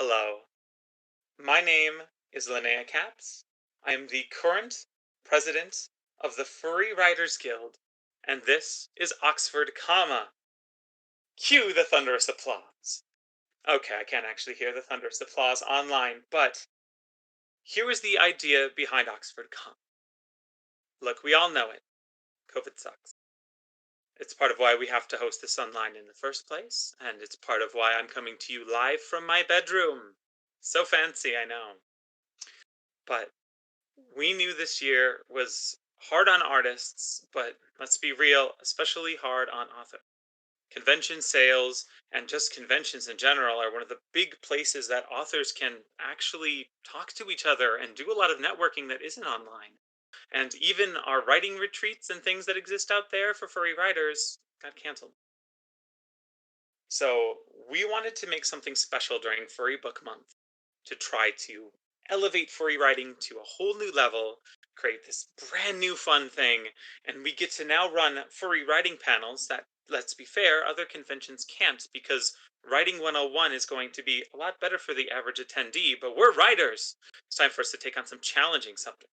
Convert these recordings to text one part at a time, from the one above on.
Hello, my name is Linnea Capps. I am the current president of the Furry Writers Guild, and this is Oxford, comma. Cue the thunderous applause. Okay, I can't actually hear the thunderous applause online, but here is the idea behind Oxford, comma. Look, we all know it. COVID sucks. It's part of why we have to host this online in the first place, and it's part of why I'm coming to you live from my bedroom. So fancy, I know. But we knew this year was hard on artists, but let's be real, especially hard on authors. Convention sales and just conventions in general are one of the big places that authors can actually talk to each other and do a lot of networking that isn't online. And even our writing retreats and things that exist out there for furry writers got canceled. So we wanted to make something special during Furry Book Month to try to elevate furry writing to a whole new level, create this brand new fun thing, and we get to now run furry writing panels that, let's be fair, other conventions can't because Writing 101 is going to be a lot better for the average attendee, but we're writers. It's time for us to take on some challenging subjects.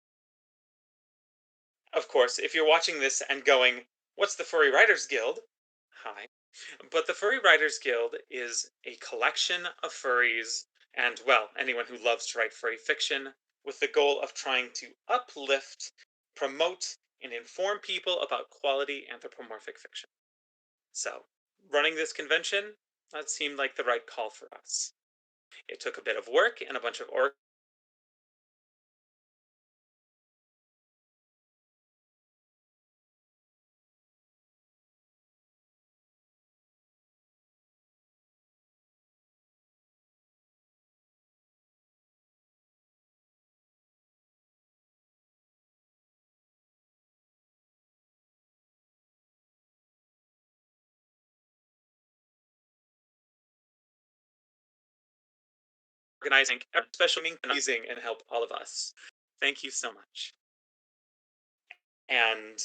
Of course, if you're watching this and going, what's the Furry Writers Guild? Hi. But the Furry Writers Guild is a collection of furries and, well, anyone who loves to write furry fiction with the goal of trying to uplift, promote, and inform people about quality anthropomorphic fiction. So, running this convention, that seemed like the right call for us. It took a bit of work and a bunch of organizing, especially amazing, and help all of us. Thank you so much. And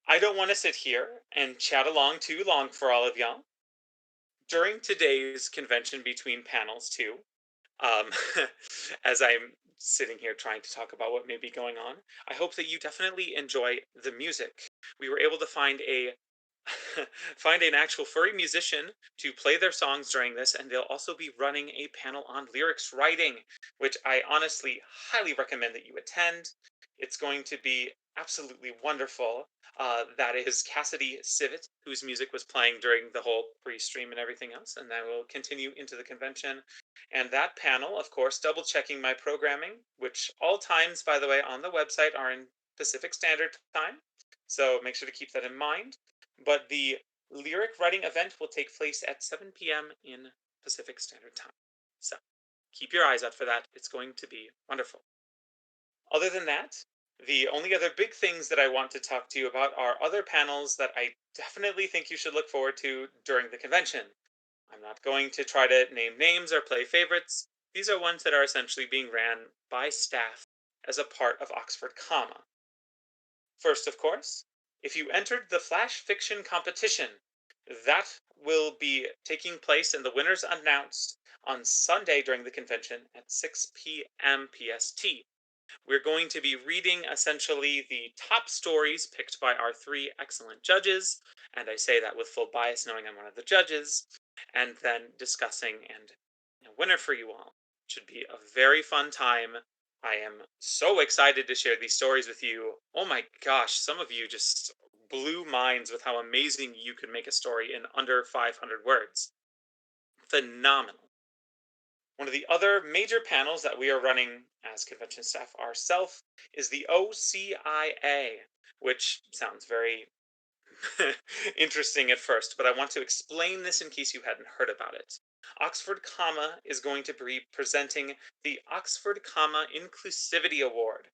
I don't want to sit here and chat along too long for all of y'all. During today's convention between panels, too, um, as I'm sitting here trying to talk about what may be going on, I hope that you definitely enjoy the music. We were able to find a find an actual furry musician to play their songs during this, and they'll also be running a panel on lyrics writing, which I honestly highly recommend that you attend. It's going to be absolutely wonderful. That is Cassidy Civet, whose music was playing during the whole pre-stream and everything else, and that will continue into the convention. And that panel, of course, double checking my programming, which all times, by the way, on the website are in Pacific Standard Time. So make sure to keep that in mind. But the lyric writing event will take place at 7 p.m. in Pacific Standard Time. So keep your eyes out for that. It's going to be wonderful. Other than that, the only other big things that I want to talk to you about are other panels that I definitely think you should look forward to during the convention. I'm not going to try to name names or play favorites. These are ones that are essentially being ran by staff as a part of Oxford, comma. First, of course, if you entered the Flash Fiction competition, that will be taking place and the winners announced on Sunday during the convention at 6 p.m. PST. We're going to be reading essentially the top stories picked by our three excellent judges, and I say that with full bias knowing I'm one of the judges, and then discussing and winner for you all. It should be a very fun time. I am so excited to share these stories with you. Oh my gosh, some of you just blew minds with how amazing you could make a story in under 500 words. Phenomenal. One of the other major panels that we are running as convention staff ourselves is the OCIA, which sounds very interesting at first, but I want to explain this in case you hadn't heard about it. Oxford, comma is going to be presenting the Oxford, comma Inclusivity Award.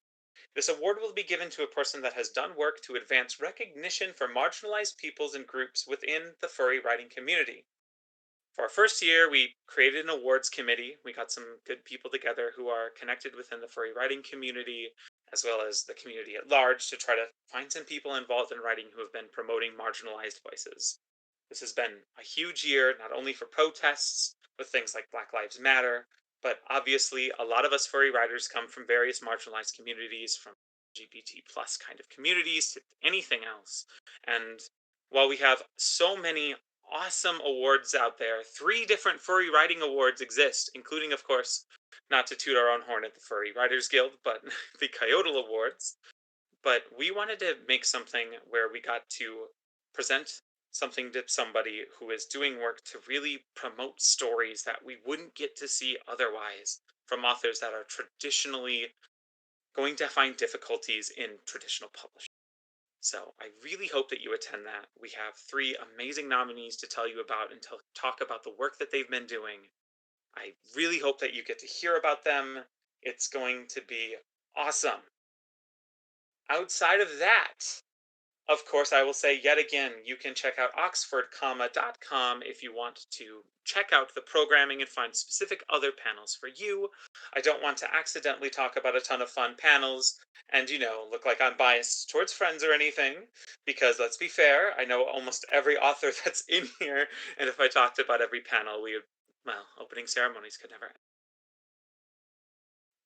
This award will be given to a person that has done work to advance recognition for marginalized peoples and groups within the furry writing community. For our first year, we created an awards committee. We got some good people together who are connected within the furry writing community, as well as the community at large, to try to find some people involved in writing who have been promoting marginalized voices. This has been a huge year, not only for protests with things like Black Lives Matter, but obviously a lot of us furry riders come from various marginalized communities, from LGBT plus kind of communities to anything else. And while we have so many awesome awards out there, three different furry riding awards exist, including, of course, not to toot our own horn at the Furry Writers Guild, but the Coyote Awards. But we wanted to make something where we got to present something to somebody who is doing work to really promote stories that we wouldn't get to see otherwise from authors that are traditionally going to find difficulties in traditional publishing. So I really hope that you attend that. We have three amazing nominees to tell you about and to talk about the work that they've been doing. I really hope that you get to hear about them. It's going to be awesome. Outside of that, of course, I will say yet again, you can check out oxford.com if you want to check out the programming and find specific other panels for you. I don't want to accidentally talk about a ton of fun panels and, look like I'm biased towards friends or anything, because let's be fair, I know almost every author that's in here, and if I talked about every panel, well, opening ceremonies could never end.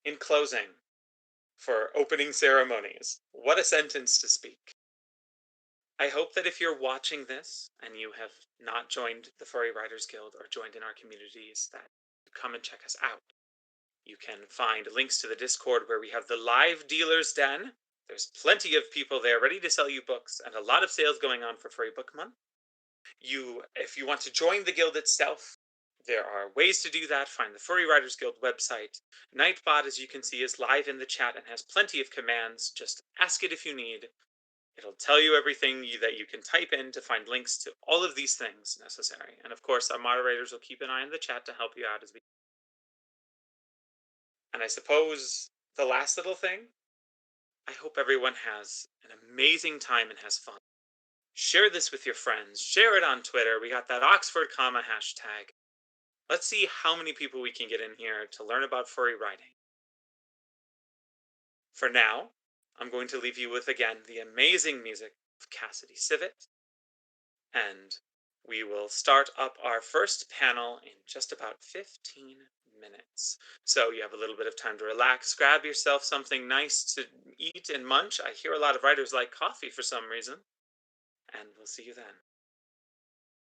In closing, for opening ceremonies, what a sentence to speak. I hope that if you're watching this and you have not joined the Furry Writers Guild or joined in our communities, that you come and check us out. You can find links to the Discord where we have the live dealer's den. There's plenty of people there ready to sell you books and a lot of sales going on for Furry Book Month. If you want to join the guild itself, there are ways to do that. Find the Furry Writers Guild website. Nightbot, as you can see, is live in the chat and has plenty of commands. Just ask it if you need. It'll tell you everything that you can type in to find links to all of these things necessary. And of course, our moderators will keep an eye on the chat to help you out as we. And I suppose the last little thing, I hope everyone has an amazing time and has fun. Share this with your friends. Share it on Twitter. We got that Oxford comma hashtag. Let's see how many people we can get in here to learn about furry writing. For now, I'm going to leave you with again the amazing music of Cassidy Civet, and we will start up our first panel in just about 15 minutes. So you have a little bit of time to relax, grab yourself something nice to eat and munch. I hear a lot of writers like coffee for some reason, and we'll see you then.